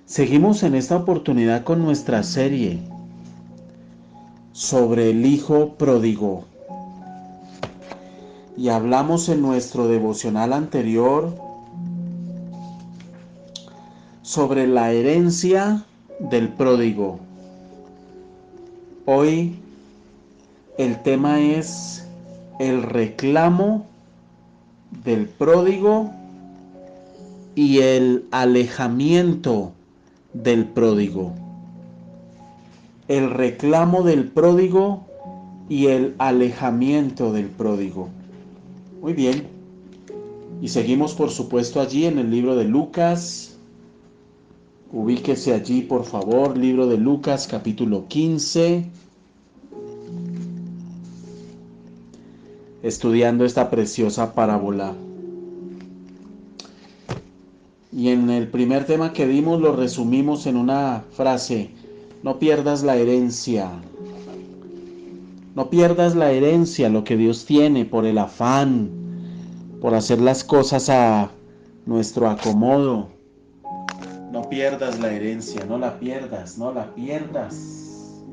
Seguimos en esta oportunidad con nuestra serie sobre el Hijo Pródigo. Y hablamos en nuestro devocional anterior sobre la herencia del pródigo. Hoy el tema es el reclamo del pródigo y el alejamiento del pródigo. El reclamo del pródigo y el alejamiento del pródigo. Muy bien. Y seguimos, por supuesto, allí en el libro de Lucas. Ubíquese allí, por favor, libro de Lucas, capítulo 15. Estudiando esta preciosa parábola. Y en el primer tema que dimos lo resumimos en una frase: no pierdas la herencia. No pierdas la herencia, lo que Dios tiene, por el afán, por hacer las cosas a nuestro acomodo. No pierdas la herencia, no la pierdas, no la pierdas.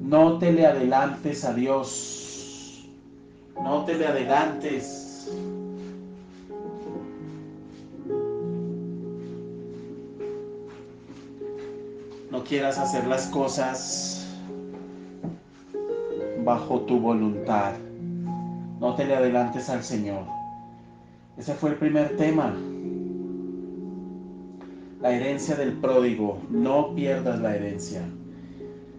No te le adelantes a Dios. No te le adelantes. No quieras hacer las cosas bajo tu voluntad. No te le adelantes al Señor. Ese fue el primer tema. La herencia del pródigo. No pierdas la herencia.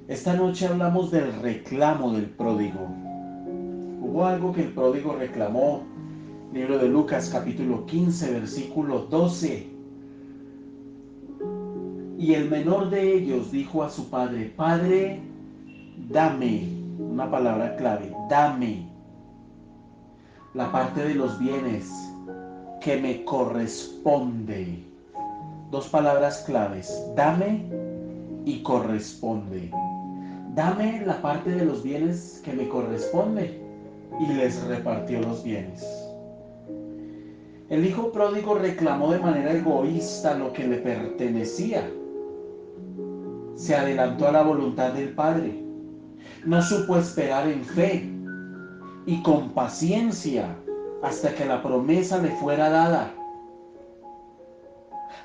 Esta noche hablamos del reclamo del pródigo. Hubo algo que el pródigo reclamó. Libro de Lucas, capítulo 15, versículo 12. Y el menor de ellos dijo a su padre: Padre, dame, una palabra clave, dame la parte de los bienes que me corresponde. Dos palabras claves: dame y corresponde. Dame la parte de los bienes que me corresponde. Y les repartió los bienes. El hijo pródigo reclamó de manera egoísta lo que le pertenecía. Se adelantó a la voluntad del Padre. No supo esperar en fe y con paciencia hasta que la promesa le fuera dada.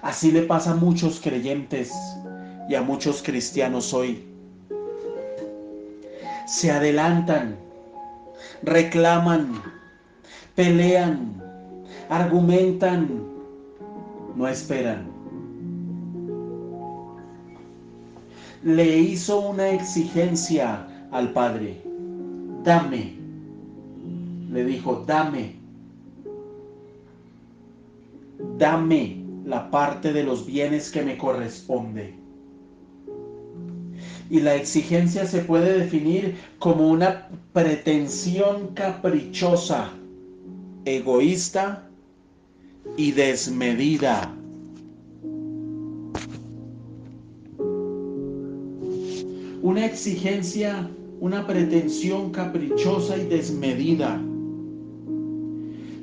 Así le pasa a muchos creyentes y a muchos cristianos hoy. Se adelantan, reclaman, pelean, argumentan, no esperan. Le hizo una exigencia al Padre. Dame. Le dijo: dame. Dame la parte de los bienes que me corresponde. Y la exigencia se puede definir como una pretensión caprichosa, egoísta y desmedida. Una exigencia, una pretensión caprichosa y desmedida.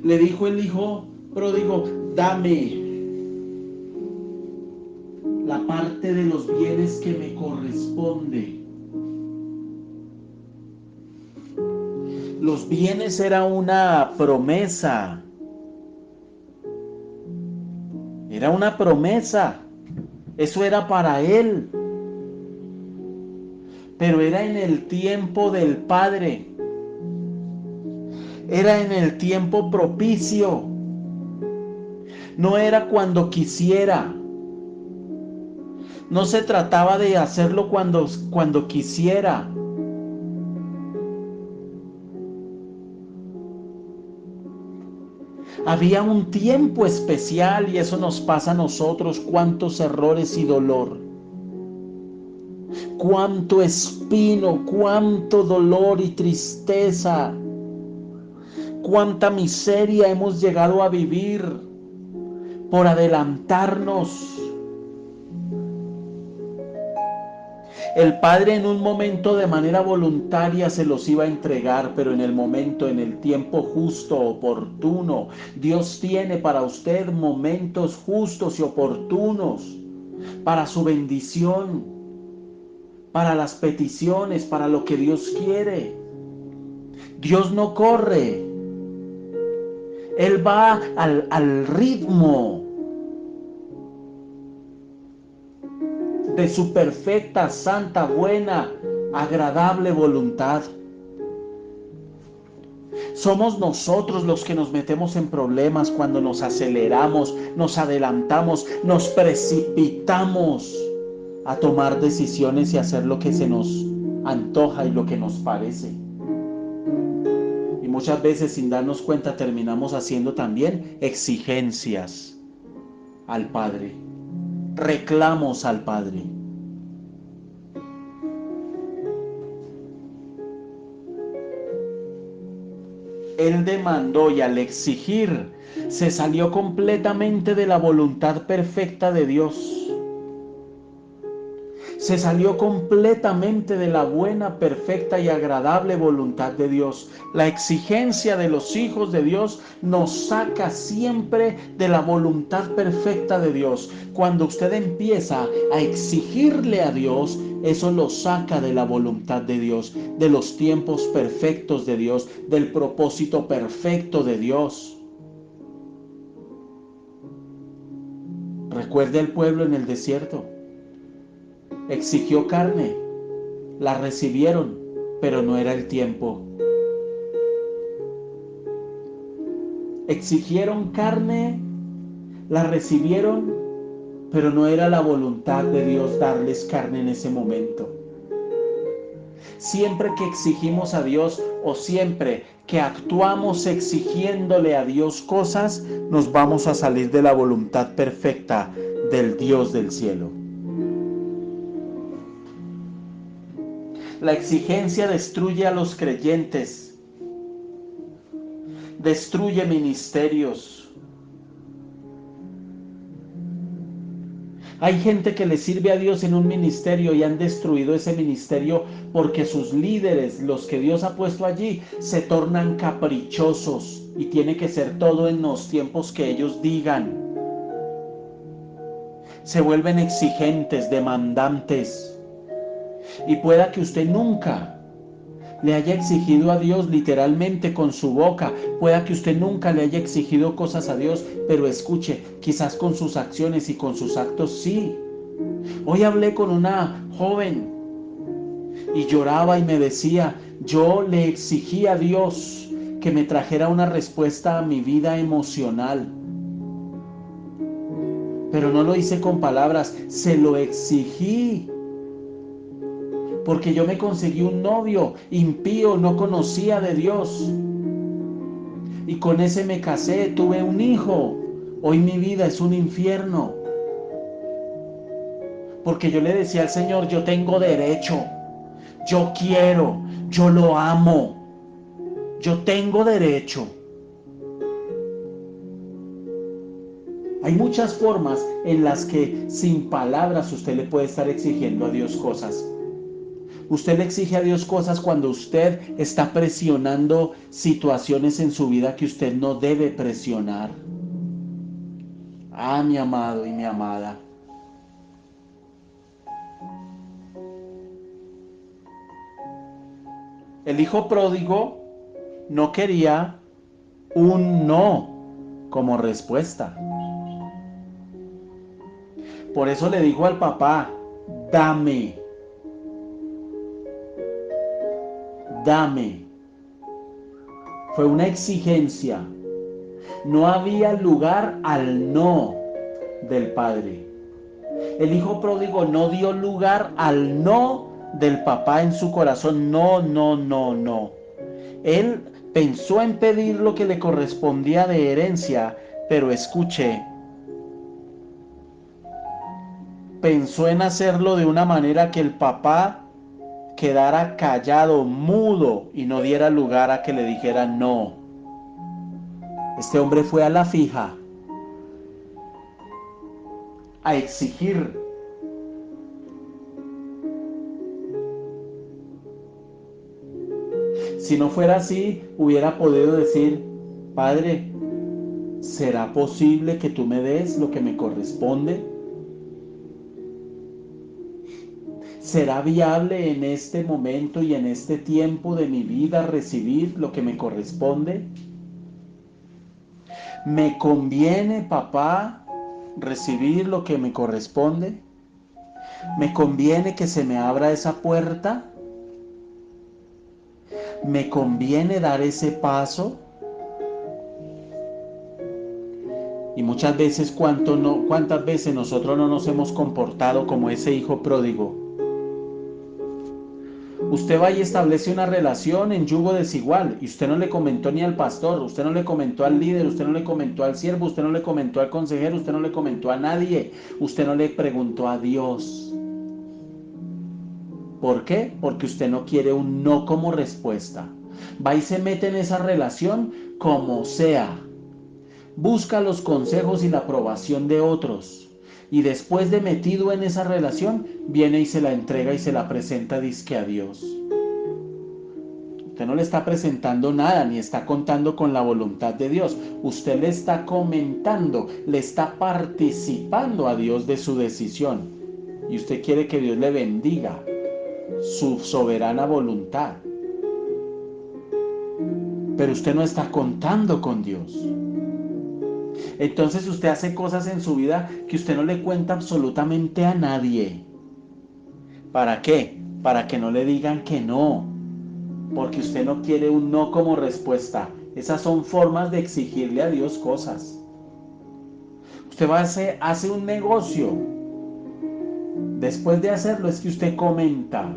Le dijo el hijo pródigo: dame la parte de los bienes que me corresponde. Los bienes era una promesa. Era una promesa. Eso era para él. Pero era en el tiempo del Padre. Era en el tiempo propicio. No era cuando quisiera. No se trataba de hacerlo cuando quisiera. Había un tiempo especial, y eso nos pasa a nosotros. Cuántos errores y dolor. Cuánto espino, cuánto dolor y tristeza. Cuánta miseria hemos llegado a vivir por adelantarnos. El Padre en un momento de manera voluntaria se los iba a entregar, pero en el momento, en el tiempo justo, oportuno. Dios tiene para usted momentos justos y oportunos para su bendición, para las peticiones, para lo que Dios quiere. Dios no corre. Él va al ritmo de su perfecta, santa, buena, agradable voluntad. Somos nosotros los que nos metemos en problemas cuando nos aceleramos, nos adelantamos, nos precipitamos a tomar decisiones y hacer lo que se nos antoja y lo que nos parece. Y muchas veces, sin darnos cuenta, terminamos haciendo también exigencias al Padre, reclamos al Padre. Él demandó y al exigir se salió completamente de la voluntad perfecta de Dios. Se salió completamente de la buena, perfecta y agradable voluntad de Dios. La exigencia de los hijos de Dios nos saca siempre de la voluntad perfecta de Dios. Cuando usted empieza a exigirle a Dios, eso lo saca de la voluntad de Dios, de los tiempos perfectos de Dios, del propósito perfecto de Dios. Recuerde al pueblo en el desierto. Exigió carne, la recibieron, pero no era el tiempo. Exigieron carne, la recibieron, pero no era la voluntad de Dios darles carne en ese momento. Siempre que exigimos a Dios o siempre que actuamos exigiéndole a Dios cosas, nos vamos a salir de la voluntad perfecta del Dios del cielo. La exigencia destruye a los creyentes, destruye ministerios. Hay gente que le sirve a Dios en un ministerio y han destruido ese ministerio porque sus líderes, los que Dios ha puesto allí, se tornan caprichosos y tiene que ser todo en los tiempos que ellos digan. Se vuelven exigentes, demandantes. Y pueda que usted nunca le haya exigido a Dios literalmente con su boca, pueda que usted nunca le haya exigido cosas a Dios, pero escuche, quizás con sus acciones y con sus actos sí. Hoy hablé con una joven y lloraba y me decía, yo le exigí a Dios que me trajera una respuesta a mi vida emocional, pero no lo hice con palabras, se lo exigí. Porque yo me conseguí un novio impío, no conocía de Dios. Y con ese me casé, tuve un hijo. Hoy mi vida es un infierno. Porque yo le decía al Señor, yo tengo derecho, yo quiero, yo lo amo, yo tengo derecho. Hay muchas formas en las que sin palabras usted le puede estar exigiendo a Dios cosas. Usted le exige a Dios cosas cuando usted está presionando situaciones en su vida que usted no debe presionar. Ah, mi amado y mi amada. El hijo pródigo no quería un no como respuesta. Por eso le dijo al papá, dame. Dame. Fue una exigencia. No había lugar al no del padre. El hijo pródigo no dio lugar al no del papá en su corazón. No, no, no, no. Él pensó en pedir lo que le correspondía de herencia, pero escuche, pensó en hacerlo de una manera que el papá quedara callado, mudo y no diera lugar a que le dijera no. Este hombre fue a la fija a exigir. Si no fuera así, hubiera podido decir, Padre, ¿será posible que tú me des lo que me corresponde? ¿Será viable en este momento y en este tiempo de mi vida recibir lo que me corresponde? ¿Me conviene, papá, recibir lo que me corresponde? ¿Me conviene que se me abra esa puerta? ¿Me conviene dar ese paso? Y muchas veces, ¿cuántas veces nosotros no nos hemos comportado como ese hijo pródigo? Usted va y establece una relación en yugo desigual y usted no le comentó ni al pastor, usted no le comentó al líder, usted no le comentó al siervo, usted no le comentó al consejero, usted no le comentó a nadie, usted no le preguntó a Dios. ¿Por qué? Porque usted no quiere un no como respuesta. Va y se mete en esa relación como sea. Busca los consejos y la aprobación de otros. Y después de metido en esa relación, viene y se la entrega y se la presenta dizque a Dios. Usted no le está presentando nada, ni está contando con la voluntad de Dios. Usted le está comentando, le está participando a Dios de su decisión. Y usted quiere que Dios le bendiga su soberana voluntad. Pero usted no está contando con Dios. Entonces usted hace cosas en su vida que usted no le cuenta absolutamente a nadie. ¿Para qué? Para que no le digan que no. Porque usted no quiere un no como respuesta. Esas son formas de exigirle a Dios cosas. Usted hace un negocio. Después de hacerlo es que usted comenta.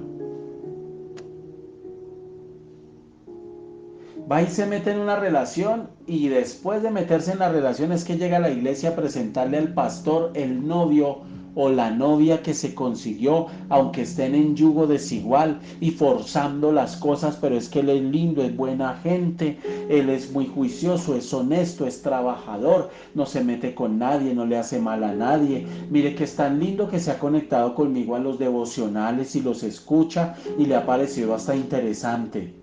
Va y se mete en una relación y después de meterse en la relación es que llega a la iglesia a presentarle al pastor el novio o la novia que se consiguió, aunque estén en yugo desigual y forzando las cosas, pero es que él es lindo, es buena gente, él es muy juicioso, es honesto, es trabajador, no se mete con nadie, no le hace mal a nadie. Mire que es tan lindo que se ha conectado conmigo a los devocionales y los escucha y le ha parecido hasta interesante.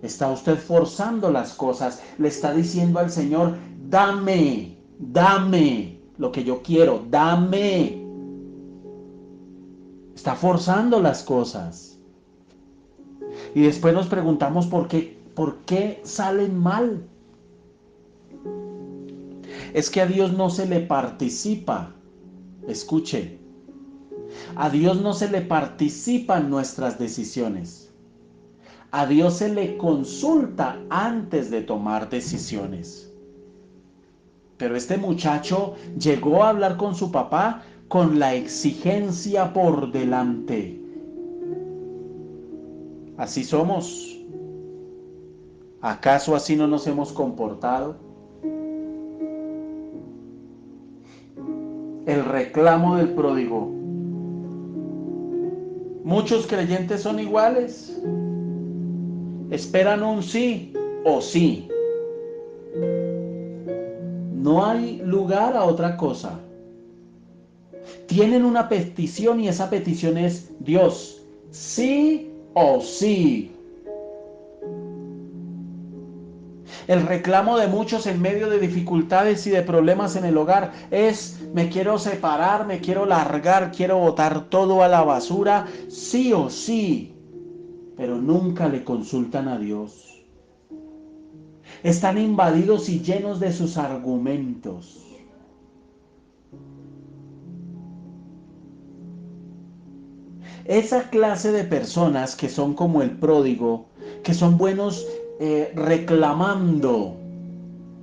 Está usted forzando las cosas, le está diciendo al Señor, dame lo que yo quiero, dame. Está forzando las cosas. Y después nos preguntamos por qué salen mal. Es que a Dios no se le participa. Escuche, a Dios no se le participan nuestras decisiones. A Dios se le consulta antes de tomar decisiones. Pero este muchacho llegó a hablar con su papá con la exigencia por delante. Así somos. ¿Acaso así no nos hemos comportado? El reclamo del pródigo. Muchos creyentes son iguales. Esperan un sí o sí. No hay lugar a otra cosa. Tienen una petición y esa petición es Dios, sí o sí. El reclamo de muchos en medio de dificultades y de problemas en el hogar es: me quiero separar, me quiero largar, quiero botar todo a la basura, sí o sí. Pero nunca le consultan a Dios. Están invadidos y llenos de sus argumentos. Esa clase de personas que son como el pródigo, que son buenos reclamando,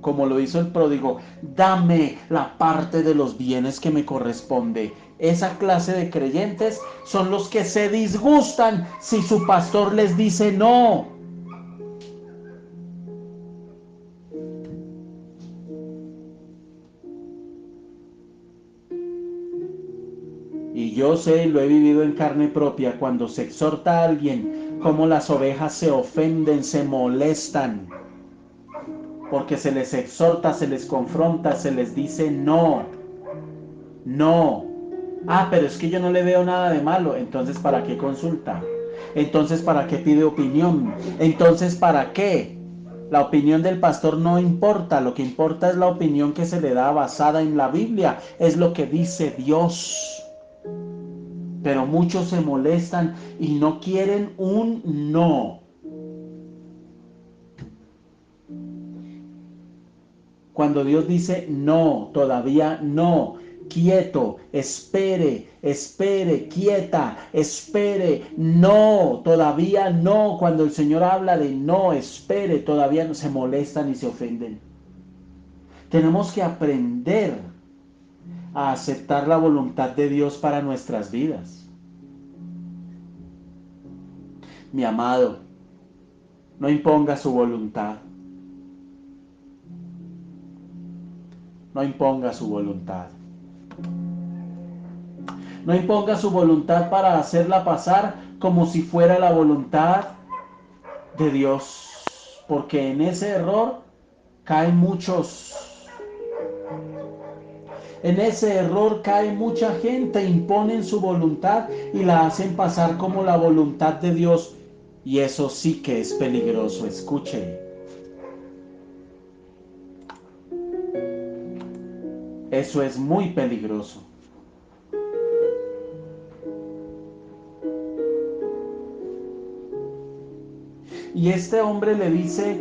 como lo hizo el pródigo, dame la parte de los bienes que me corresponde. Esa clase de creyentes son los que se disgustan si su pastor les dice no. Y yo sé y lo he vivido en carne propia, cuando se exhorta a alguien, cómo las ovejas se ofenden, se molestan, porque se les exhorta, se les confronta, se les dice no, no. Ah, pero es que yo no le veo nada de malo. Entonces, ¿para qué consulta? Entonces, ¿para qué pide opinión? Entonces, ¿para qué? La opinión del pastor no importa. Lo que importa es la opinión que se le da basada en la Biblia. Es lo que dice Dios. Pero muchos se molestan y no quieren un no. Cuando Dios dice no, todavía no, quieto, espere, espere, quieta, espere, no, todavía no. Cuando el Señor habla de no, espere, todavía no, se molestan y se ofenden. Tenemos que aprender a aceptar la voluntad de Dios para nuestras vidas. Mi amado, no imponga su voluntad. No imponga su voluntad. No imponga su voluntad para hacerla pasar como si fuera la voluntad de Dios. Porque en ese error caen muchos. En ese error cae mucha gente, imponen su voluntad y la hacen pasar como la voluntad de Dios. Y eso sí que es peligroso. Escuche. Eso es muy peligroso. Y este hombre le dice,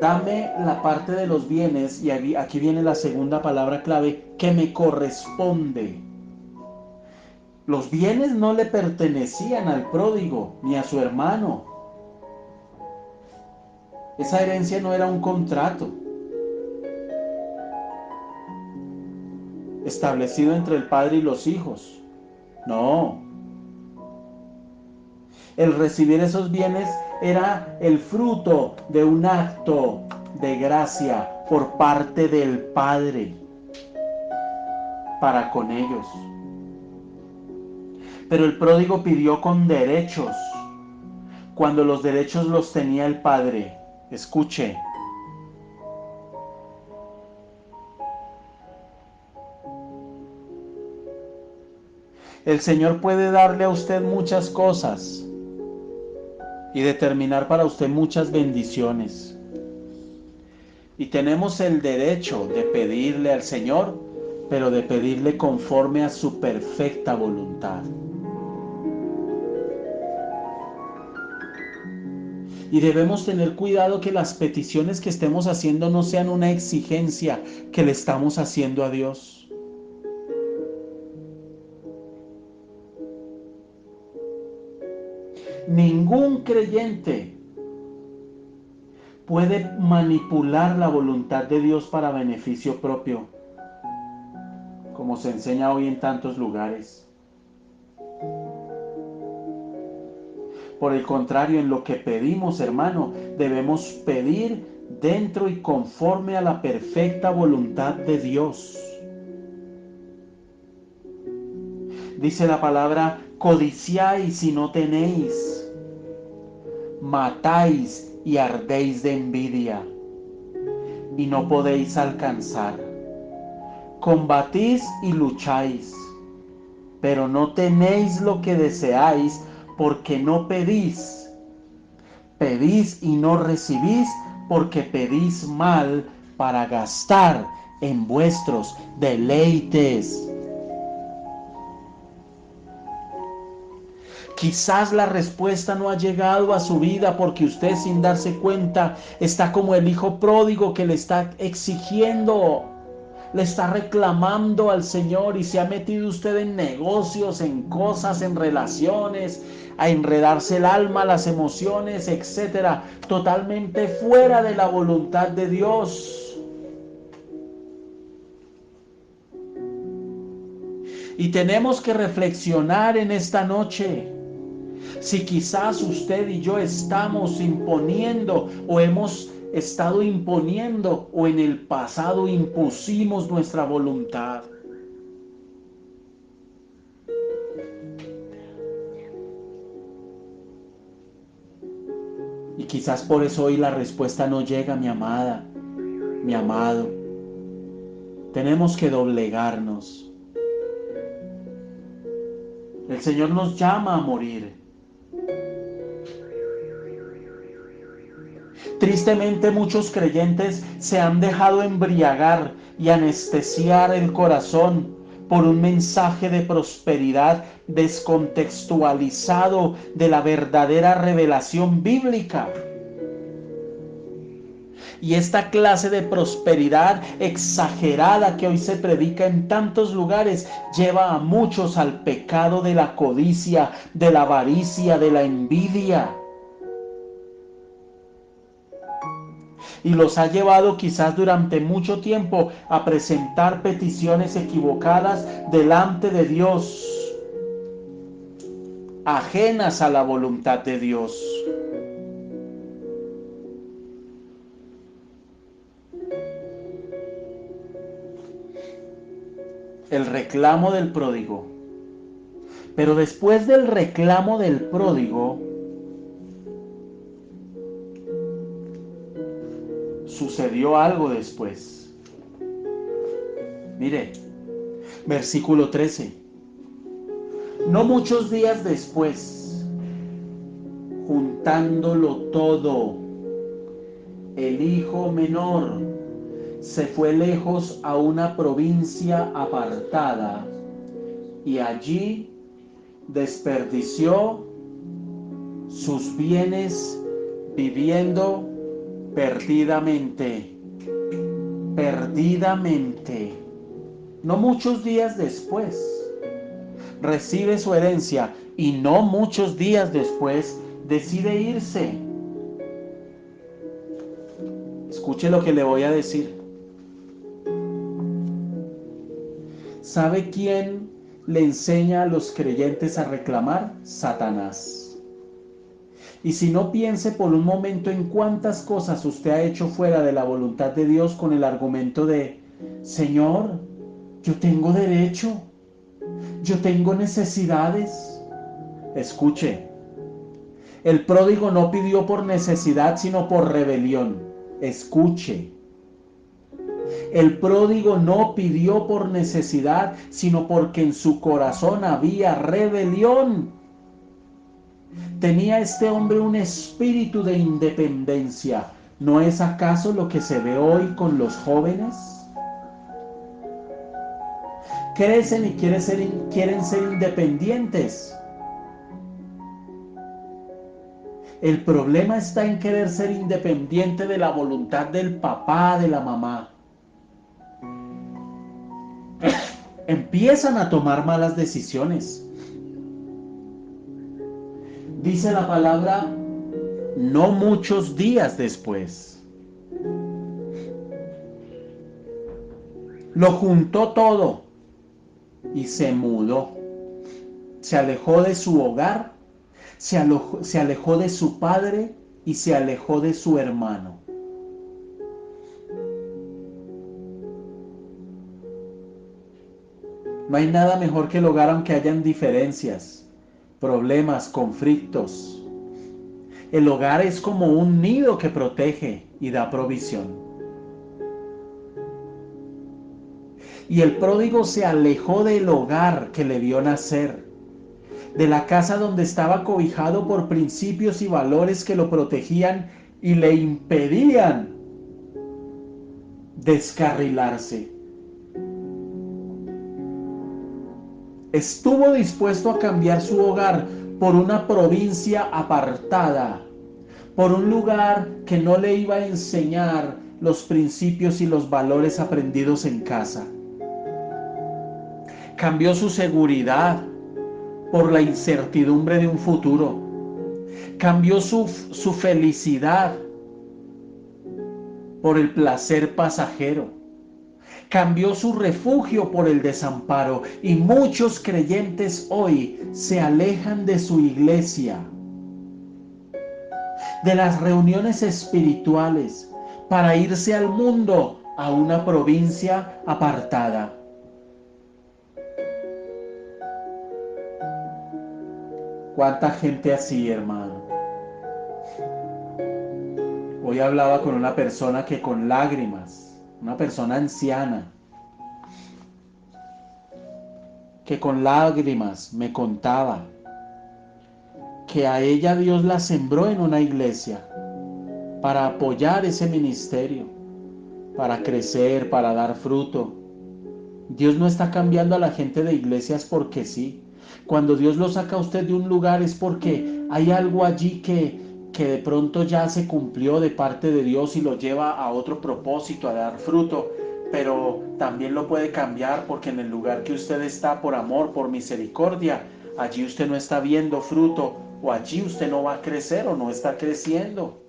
dame la parte de los bienes, y aquí viene la segunda palabra clave, que me corresponde. Los bienes no le pertenecían al pródigo ni a su hermano. Esa herencia no era un contrato establecido entre el padre y los hijos. No. El recibir esos bienes era el fruto de un acto de gracia por parte del Padre para con ellos. Pero el pródigo pidió con derechos, cuando los derechos los tenía el Padre. Escuche. El Señor puede darle a usted muchas cosas y determinar para usted muchas bendiciones. Y tenemos el derecho de pedirle al Señor, pero de pedirle conforme a su perfecta voluntad. Y debemos tener cuidado que las peticiones que estemos haciendo no sean una exigencia que le estamos haciendo a Dios. Ningún creyente puede manipular la voluntad de Dios para beneficio propio, como se enseña hoy en tantos lugares. Por el contrario, en lo que pedimos, hermano, debemos pedir dentro y conforme a la perfecta voluntad de Dios. Dice la palabra, codiciáis y no tenéis, matáis y ardéis de envidia, y no podéis alcanzar. Combatís y lucháis, pero no tenéis lo que deseáis, porque no pedís. Pedís y no recibís, porque pedís mal para gastar en vuestros deleites. Quizás la respuesta no ha llegado a su vida porque usted, sin darse cuenta, está como el hijo pródigo que le está exigiendo, le está reclamando al Señor, y se ha metido usted en negocios, en cosas, en relaciones, a enredarse el alma, las emociones, etcétera, totalmente fuera de la voluntad de Dios. Y tenemos que reflexionar en esta noche. Si quizás usted y yo estamos imponiendo o hemos estado imponiendo o en el pasado impusimos nuestra voluntad. Y quizás por eso hoy la respuesta no llega, mi amada, mi amado. Tenemos que doblegarnos. El Señor nos llama a morir. Tristemente, muchos creyentes se han dejado embriagar y anestesiar el corazón por un mensaje de prosperidad descontextualizado de la verdadera revelación bíblica. Y esta clase de prosperidad exagerada que hoy se predica en tantos lugares lleva a muchos al pecado de la codicia, de la avaricia, de la envidia. Y los ha llevado quizás durante mucho tiempo a presentar peticiones equivocadas delante de Dios, ajenas a la voluntad de Dios. El reclamo del pródigo. Pero después del reclamo del pródigo, sucedió algo después. Mire, versículo 13. No muchos días después, juntándolo todo, el hijo menor se fue lejos a una provincia apartada y allí desperdició sus bienes viviendo perdidamente. No muchos días después recibe su herencia y no muchos días después decide irse. Escuche lo que le voy a decir. ¿Sabe quién le enseña a los creyentes a reclamar? Satanás. Y si no, piense por un momento en cuántas cosas usted ha hecho fuera de la voluntad de Dios con el argumento de: Señor, yo tengo derecho, yo tengo necesidades. Escuche, el pródigo no pidió por necesidad, sino por rebelión. Escuche, el pródigo no pidió por necesidad, sino porque en su corazón había rebelión. Tenía este hombre un espíritu de independencia. ¿No es acaso lo que se ve hoy con los jóvenes? Crecen y quieren ser independientes. El problema está en querer ser independiente de la voluntad del papá, de la mamá. Empiezan a tomar malas decisiones. Dice la palabra, no muchos días después. Lo juntó todo y se mudó. Se alejó de su hogar, se alejó de su padre y se alejó de su hermano. No hay nada mejor que el hogar aunque hayan diferencias, problemas, conflictos. El hogar es como un nido que protege y da provisión. Y el pródigo se alejó del hogar que le vio nacer, de la casa donde estaba cobijado por principios y valores que lo protegían y le impedían descarrilarse. Estuvo dispuesto a cambiar su hogar por una provincia apartada, por un lugar que no le iba a enseñar los principios y los valores aprendidos en casa. Cambió su seguridad por la incertidumbre de un futuro. Cambió su felicidad por el placer pasajero. Cambió su refugio por el desamparo. Y muchos creyentes hoy se alejan de su iglesia, de las reuniones espirituales, para irse al mundo, a una provincia apartada. ¿Cuánta gente así, hermano? Hoy hablaba con una persona que con lágrimas, una persona anciana, que con lágrimas me contaba que a ella Dios la sembró en una iglesia para apoyar ese ministerio, para crecer, para dar fruto. Dios no está cambiando a la gente de iglesias porque sí. Cuando Dios lo saca a usted de un lugar es porque hay algo allí que de pronto ya se cumplió de parte de Dios y lo lleva a otro propósito, a dar fruto. Pero también lo puede cambiar porque en el lugar que usted está por amor, por misericordia, allí usted no está viendo fruto o allí usted no va a crecer o no está creciendo.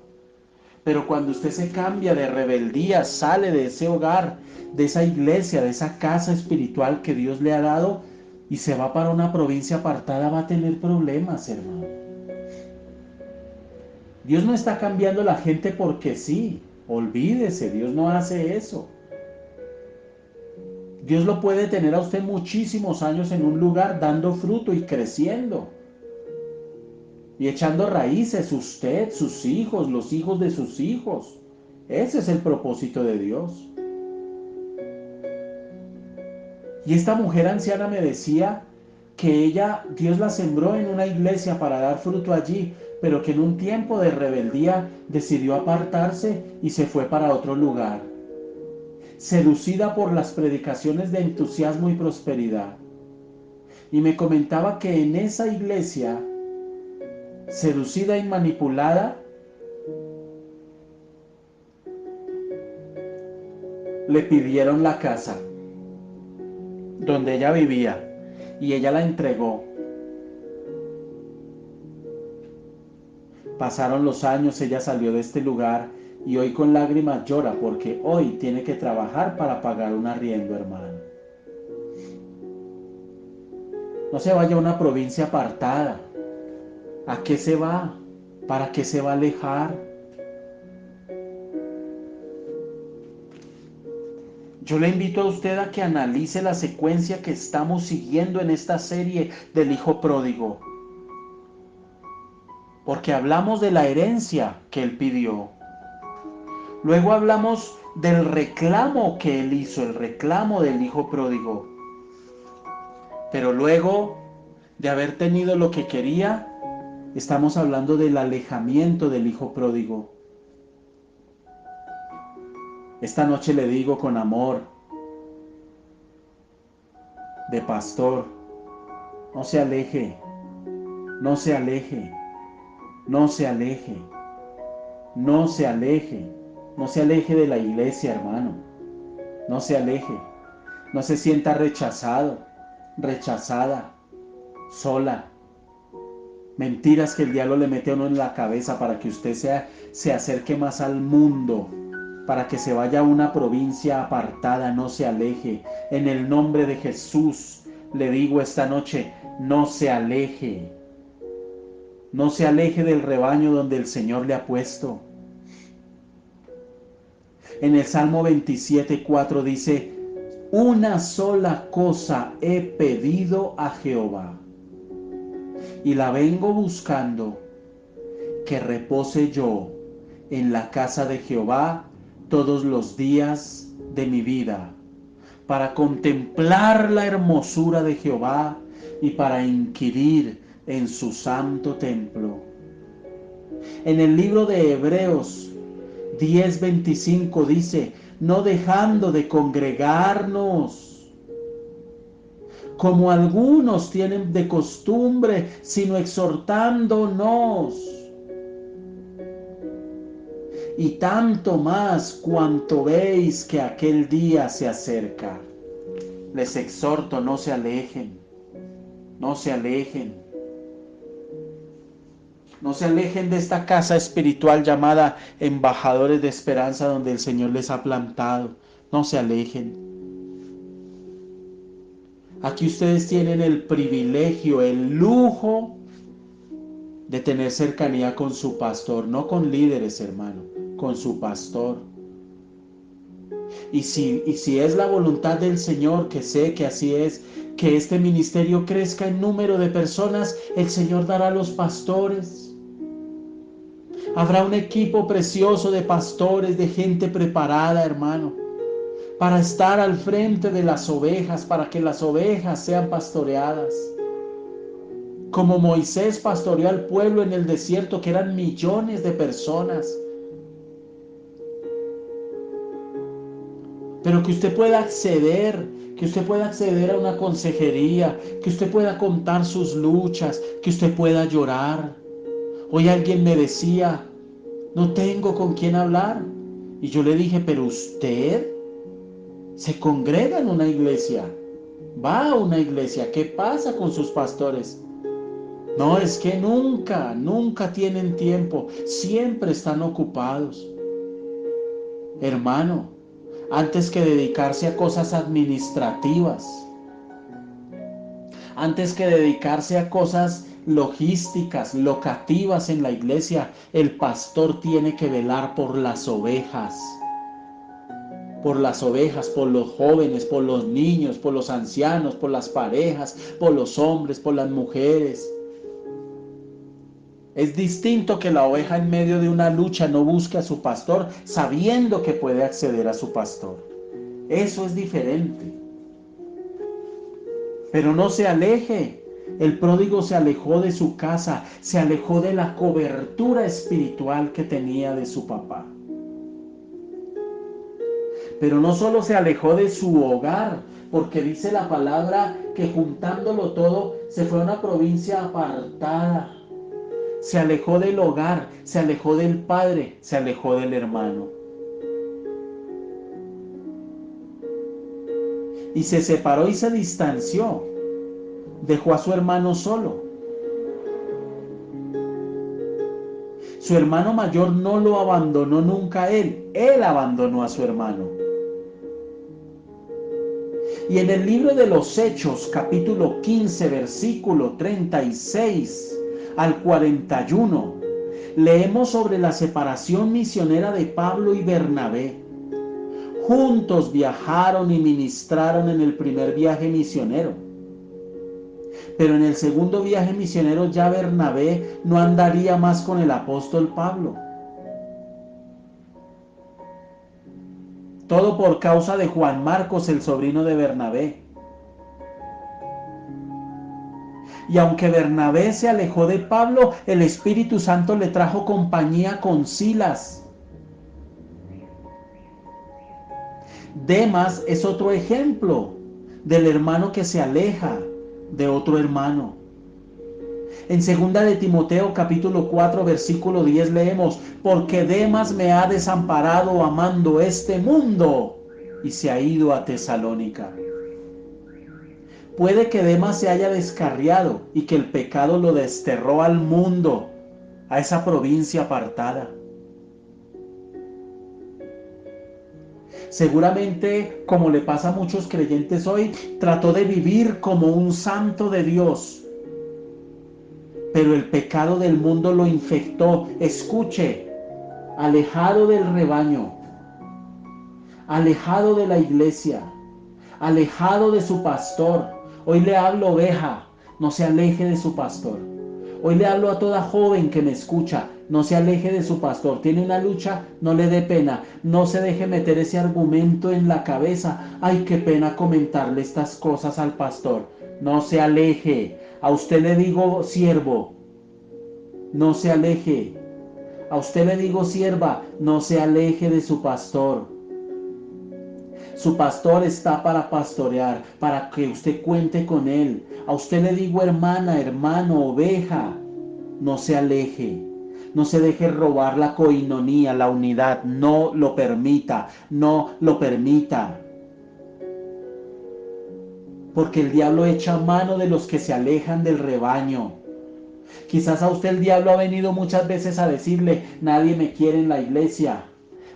Pero cuando usted se cambia de rebeldía, sale de ese hogar, de esa iglesia, de esa casa espiritual que Dios le ha dado y se va para una provincia apartada, va a tener problemas, hermano. Dios no está cambiando la gente porque sí. Olvídese, Dios no hace eso. Dios lo puede tener a usted muchísimos años en un lugar dando fruto y creciendo. Y echando raíces, usted, sus hijos, los hijos de sus hijos. Ese es el propósito de Dios. Y esta mujer anciana me decía que Dios la sembró en una iglesia para dar fruto allí, pero que en un tiempo de rebeldía decidió apartarse y se fue para otro lugar, seducida por las predicaciones de entusiasmo y prosperidad. Y me comentaba que en esa iglesia, seducida y manipulada, le pidieron la casa donde ella vivía y ella la entregó. Pasaron los años, ella salió de este lugar y hoy con lágrimas llora porque hoy tiene que trabajar para pagar un arriendo, hermano. No se vaya a una provincia apartada. ¿A qué se va? ¿Para qué se va a alejar? Yo le invito a usted a que analice la secuencia que estamos siguiendo en esta serie del Hijo Pródigo. Porque hablamos de la herencia que él pidió. Luego hablamos del reclamo que él hizo, el reclamo del Hijo Pródigo. Pero luego de haber tenido lo que quería, estamos hablando del alejamiento del Hijo Pródigo. Esta noche le digo con amor de pastor, no se aleje, no se aleje, no se aleje, no se aleje, no se aleje de la iglesia, hermano, no se aleje, no se sienta rechazado, rechazada, sola. Mentiras que el diablo le mete a uno en la cabeza para que usted se acerque más al mundo, para que se vaya a una provincia apartada, no se aleje. En el nombre de Jesús le digo esta noche, no se aleje. No se aleje del rebaño donde el Señor le ha puesto. En el Salmo 27:4 dice, una sola cosa he pedido a Jehová y la vengo buscando, que repose yo en la casa de Jehová todos los días de mi vida, para contemplar la hermosura de Jehová y para inquirir en su santo templo. En el libro de Hebreos 10:25 dice, no dejando de congregarnos, como algunos tienen de costumbre, sino exhortándonos. Y tanto más cuanto veis que aquel día se acerca. Les exhorto, no se alejen, no se alejen. No se alejen de esta casa espiritual llamada Embajadores de Esperanza, donde el Señor les ha plantado. No se alejen. Aquí ustedes tienen el privilegio, el lujo de tener cercanía con su pastor, no con líderes, hermano, con su pastor. Y si es la voluntad del Señor, que sé que así es, que este ministerio crezca en número de personas, el Señor dará a los pastores. Habrá un equipo precioso de pastores, de gente preparada, hermano, para estar al frente de las ovejas, para que las ovejas sean pastoreadas. Como Moisés pastoreó al pueblo en el desierto, que eran millones de personas. Pero que usted pueda acceder, que usted pueda acceder a una consejería, que usted pueda contar sus luchas, que usted pueda llorar. Hoy alguien me decía, no tengo con quién hablar. Y yo le dije, pero usted se congrega en una iglesia, va a una iglesia, ¿qué pasa con sus pastores? No, es que nunca tienen tiempo, siempre están ocupados. Hermano, antes que dedicarse a cosas administrativas, antes que dedicarse a cosas logísticas, locativas en la iglesia, el pastor tiene que velar por las ovejas, por los jóvenes, por los niños, por los ancianos, por las parejas, por los hombres, por las mujeres. Es distinto que la oveja en medio de una lucha no busque a su pastor sabiendo que puede acceder a su pastor. Eso es diferente. Pero no se aleje. El pródigo se alejó de su casa, se alejó de la cobertura espiritual que tenía de su papá. Pero no solo se alejó de su hogar, porque dice la palabra que juntándolo todo se fue a una provincia apartada. Se alejó del hogar, se alejó del padre, se alejó del hermano. Y se separó y se distanció. Dejó a su hermano solo. Su hermano mayor no lo abandonó nunca a él. Él abandonó a su hermano. Y en el libro de los Hechos, capítulo 15, versículo 36 al 41, leemos sobre la separación misionera de Pablo y Bernabé. Juntos viajaron y ministraron en el primer viaje misionero. Pero en el segundo viaje misionero ya Bernabé no andaría más con el apóstol Pablo. Todo por causa de Juan Marcos, el sobrino de Bernabé. Y aunque Bernabé se alejó de Pablo, el Espíritu Santo le trajo compañía con Silas. Demas es otro ejemplo del hermano que se aleja de otro hermano. En 2 de Timoteo capítulo 4 versículo 10 leemos: porque Demas me ha desamparado amando este mundo y se ha ido a Tesalónica. Puede que Demas se haya descarriado y que el pecado lo desterró al mundo, a esa provincia apartada. Seguramente, como le pasa a muchos creyentes hoy, trató de vivir como un santo de Dios. Pero el pecado del mundo lo infectó. Escuche, alejado del rebaño, alejado de la iglesia, alejado de su pastor. Hoy le hablo, oveja, no se aleje de su pastor. Hoy le hablo a toda joven que me escucha, no se aleje de su pastor. Tiene una lucha, no le dé pena, no se deje meter ese argumento en la cabeza. Ay, qué pena comentarle estas cosas al pastor. No se aleje. A usted le digo siervo, no se aleje. A usted le digo sierva, no se aleje de su pastor. Su pastor está para pastorear, para que usted cuente con él. A usted le digo hermana, hermano, oveja, no se aleje. No se deje robar la coinonía, la unidad. No lo permita, no lo permita. Porque el diablo echa mano de los que se alejan del rebaño. Quizás a usted el diablo ha venido muchas veces a decirle: nadie me quiere en la iglesia,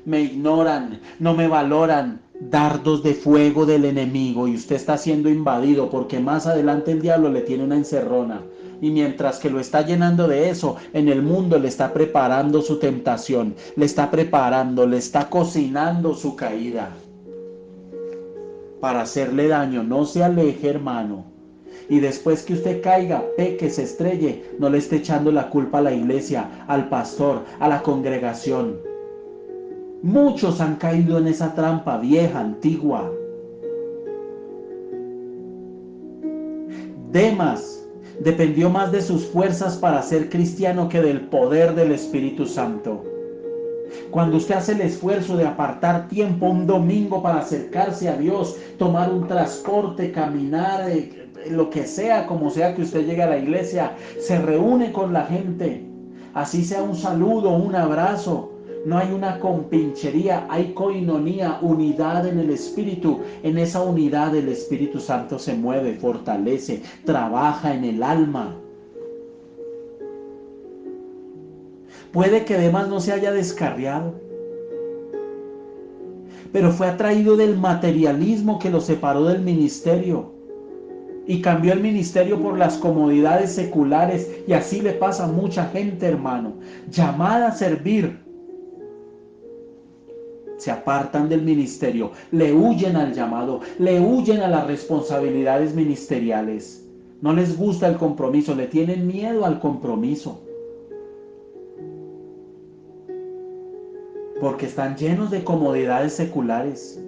me ignoran, no me valoran. Dardos de fuego del enemigo, y usted está siendo invadido, porque más adelante el diablo le tiene una encerrona. Y mientras que lo está llenando de eso, en el mundo le está preparando su tentación, le está preparando, le está cocinando su caída para hacerle daño. No se aleje, hermano. Y después que usted caiga, peque, se estrelle, no le esté echando la culpa a la iglesia, al pastor, a la congregación. Muchos han caído en esa trampa vieja, antigua. Demas dependió más de sus fuerzas para ser cristiano que del poder del Espíritu Santo. Cuando usted hace el esfuerzo de apartar tiempo un domingo para acercarse a Dios, tomar un transporte, caminar, lo que sea, como sea que usted llegue a la iglesia, se reúne con la gente, así sea un saludo, un abrazo. No hay una compinchería, hay coinonía, unidad en el Espíritu. En esa unidad el Espíritu Santo se mueve, fortalece, trabaja en el alma. Puede que Demas no se haya descarriado, pero fue atraído del materialismo que lo separó del ministerio y cambió el ministerio por las comodidades seculares. Y así le pasa a mucha gente, hermano, llamada a servir. Se apartan del ministerio, le huyen al llamado, le huyen a las responsabilidades ministeriales. No les gusta el compromiso, le tienen miedo al compromiso. Porque están llenos de comodidades seculares.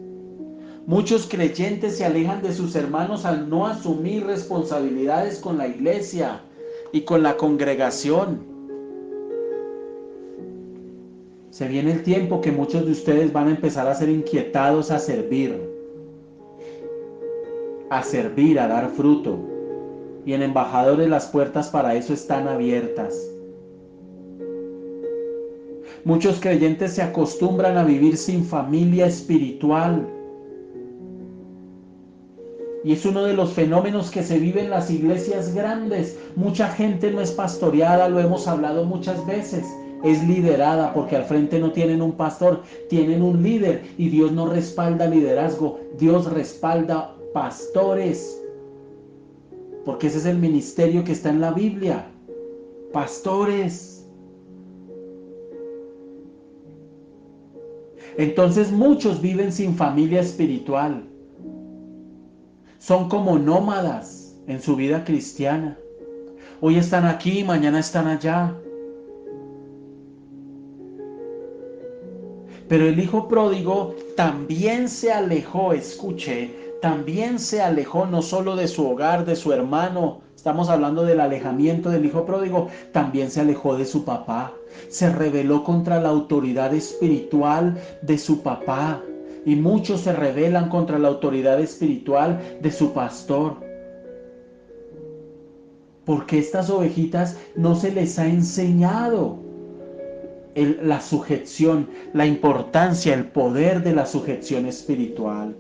Muchos creyentes se alejan de sus hermanos al no asumir responsabilidades con la iglesia y con la congregación. Se viene el tiempo que muchos de ustedes van a empezar a ser inquietados a servir, a dar fruto. Y en Embajadores las puertas para eso están abiertas. Muchos creyentes se acostumbran a vivir sin familia espiritual. Y es uno de los fenómenos que se vive en las iglesias grandes. Mucha gente no es pastoreada, lo hemos hablado muchas veces. Es liderada porque al frente no tienen un pastor, tienen un líder. Y Dios no respalda liderazgo, Dios respalda pastores. Porque ese es el ministerio que está en la Biblia. Pastores. Entonces muchos viven sin familia espiritual. Son como nómadas en su vida cristiana. Hoy están aquí, mañana están allá. Pero el hijo pródigo también se alejó, escuche, también se alejó no solo de su hogar, de su hermano. Estamos hablando del alejamiento del hijo pródigo. También se alejó de su papá. Se rebeló contra la autoridad espiritual de su papá. Y muchos se rebelan contra la autoridad espiritual de su pastor. Porque estas ovejitas no se les ha enseñado la sujeción, la importancia, el poder de la sujeción espiritual.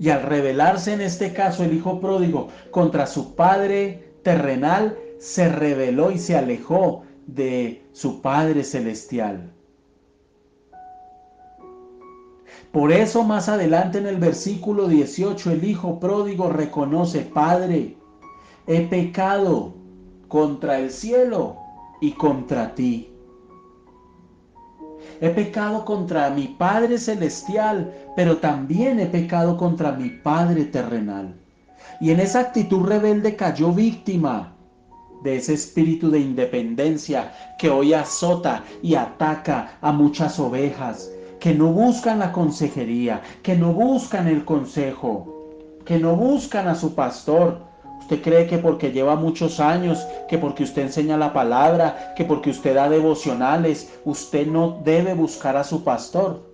Y al rebelarse en este caso el hijo pródigo contra su padre terrenal, se rebeló y se alejó de su Padre celestial. Por eso más adelante en el versículo 18 el hijo pródigo reconoce: Padre, he pecado contra el cielo y contra ti. He pecado contra mi Padre celestial, pero también he pecado contra mi Padre terrenal. Y en esa actitud rebelde cayó víctima de ese espíritu de independencia que hoy azota y ataca a muchas ovejas que no buscan la consejería, que no buscan el consejo, que no buscan a su pastor. Usted cree que porque lleva muchos años, que porque usted enseña la palabra, que porque usted da devocionales, usted no debe buscar a su pastor.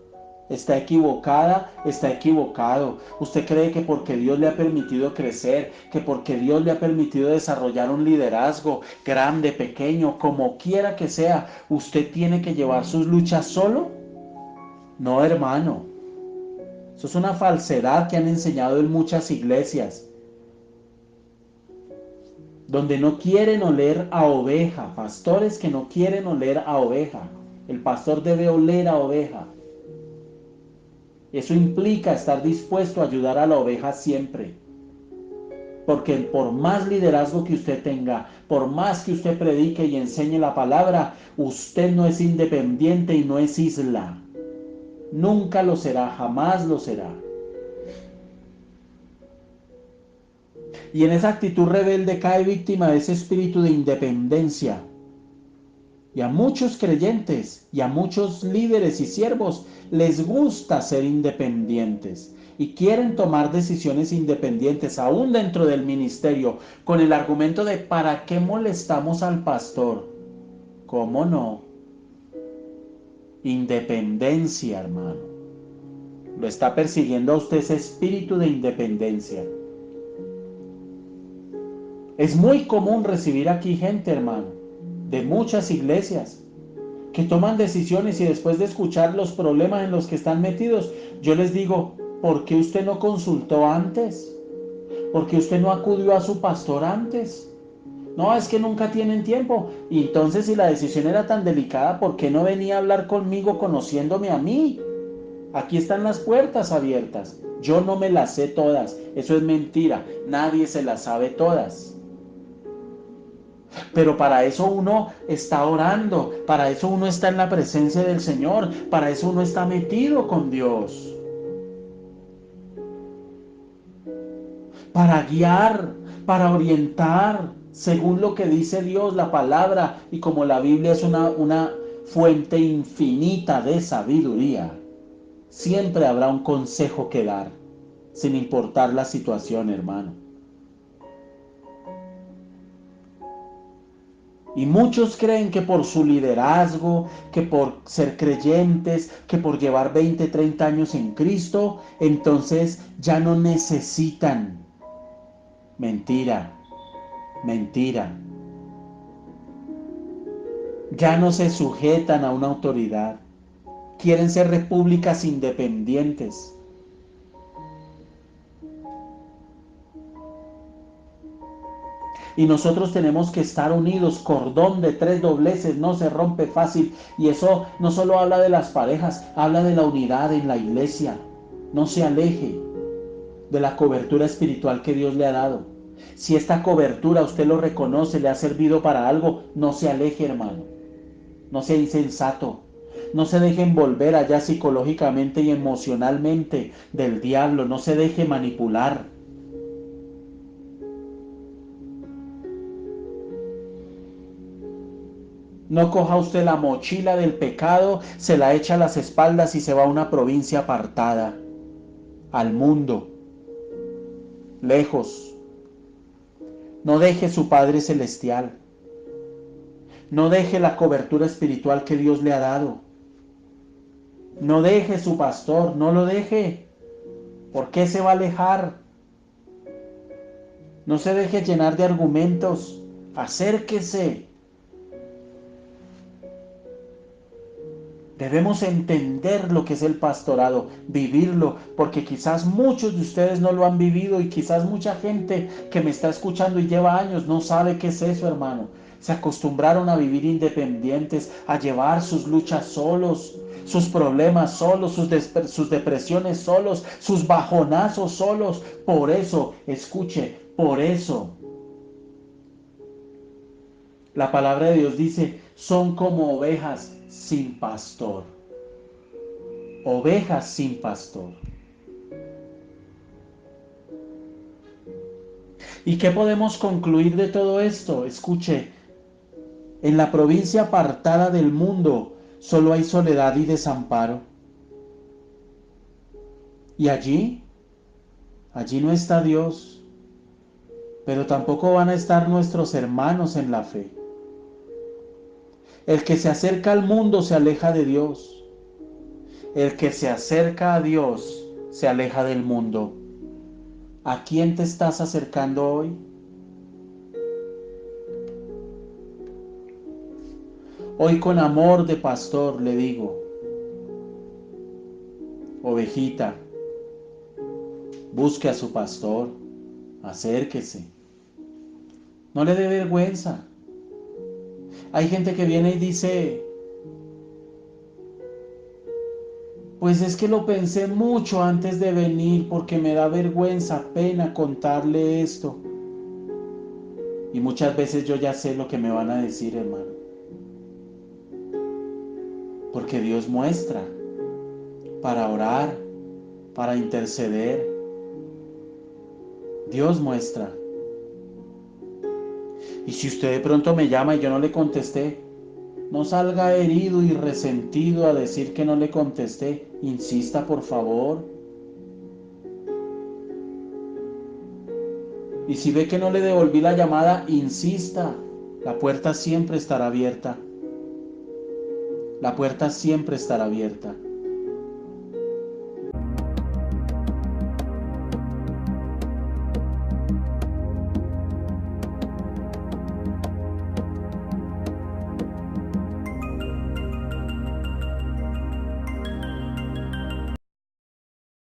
Está equivocada, está equivocado. Usted cree que porque Dios le ha permitido crecer, que porque Dios le ha permitido desarrollar un liderazgo grande, pequeño, como quiera que sea, usted tiene que llevar sus luchas solo. No, hermano. Eso es una falsedad que han enseñado en muchas iglesias, donde no quieren oler a oveja, pastores que no quieren oler a oveja. El pastor debe oler a oveja. Eso implica estar dispuesto a ayudar a la oveja siempre. Porque por más liderazgo que usted tenga, por más que usted predique y enseñe la palabra, usted no es independiente y no es isla. Nunca lo será, jamás lo será. Y en esa actitud rebelde cae víctima de ese espíritu de independencia. Y a muchos creyentes y a muchos líderes y siervos les gusta ser independientes. y quieren tomar decisiones independientes, aún dentro del ministerio, con el argumento de ¿para qué molestamos al pastor? ¿Cómo no? Independencia, hermano. Lo está persiguiendo a usted ese espíritu de independencia. Es muy común recibir aquí gente, hermano, de muchas iglesias, que toman decisiones y después de escuchar los problemas en los que están metidos, yo les digo, ¿por qué usted no consultó antes? ¿Por qué usted no acudió a su pastor antes? No, es que nunca tienen tiempo. Y entonces, si la decisión era tan delicada, ¿por qué no venía a hablar conmigo conociéndome a mí? Aquí están las puertas abiertas. Yo no me las sé todas. Eso es mentira. Nadie se las sabe todas. Pero para eso uno está orando, para eso uno está en la presencia del Señor, para eso uno está metido con Dios. Para guiar, para orientar, según lo que dice Dios, la palabra, y como la Biblia es una fuente infinita de sabiduría, siempre habrá un consejo que dar, sin importar la situación, hermano. Y muchos creen que por su liderazgo, que por ser creyentes, que por llevar 20, 30 años en Cristo, entonces ya no necesitan. Mentira, mentira. Ya no se sujetan a una autoridad. Quieren ser repúblicas independientes. Y nosotros tenemos que estar unidos, cordón de 3 dobleces, no se rompe fácil. Y eso no solo habla de las parejas, habla de la unidad en la iglesia. No se aleje de la cobertura espiritual que Dios le ha dado. Si esta cobertura usted lo reconoce, le ha servido para algo, no se aleje, hermano. No sea insensato. No se deje envolver allá psicológicamente y emocionalmente del diablo. No se deje manipular. No coja usted la mochila del pecado, se la echa a las espaldas y se va a una provincia apartada, al mundo, lejos. No deje su Padre Celestial. No deje la cobertura espiritual que Dios le ha dado. No deje su pastor, no lo deje. ¿Por qué se va a alejar? No se deje llenar de argumentos. Acérquese. Debemos entender lo que es el pastorado, vivirlo, porque quizás muchos de ustedes no lo han vivido y quizás mucha gente que me está escuchando y lleva años no sabe qué es eso, hermano. Se acostumbraron a vivir independientes, a llevar sus luchas solos, sus problemas solos, sus depresiones solos, sus bajonazos solos. Por eso, escuche, por eso la palabra de Dios dice, son como ovejas sin pastor. Ovejas sin pastor. ¿Y qué podemos concluir de todo esto? Escuche, en la provincia apartada del mundo solo hay soledad y desamparo. Y allí no está Dios, pero tampoco van a estar nuestros hermanos en la fe. El que se acerca al mundo se aleja de Dios. El que se acerca a Dios se aleja del mundo. ¿A quién te estás acercando hoy? Hoy con amor de pastor le digo, ovejita, busque a su pastor, acérquese. No le dé vergüenza. Hay gente que viene y dice, pues es que lo pensé mucho antes de venir porque me da vergüenza, pena contarle esto. Y muchas veces yo ya sé lo que me van a decir, hermano. Porque Dios muestra para orar, para interceder. Dios muestra. Y si usted de pronto me llama y yo no le contesté, no salga herido y resentido a decir que no le contesté. Insista, por favor. Y si ve que no le devolví la llamada, insista. La puerta siempre estará abierta. La puerta siempre estará abierta.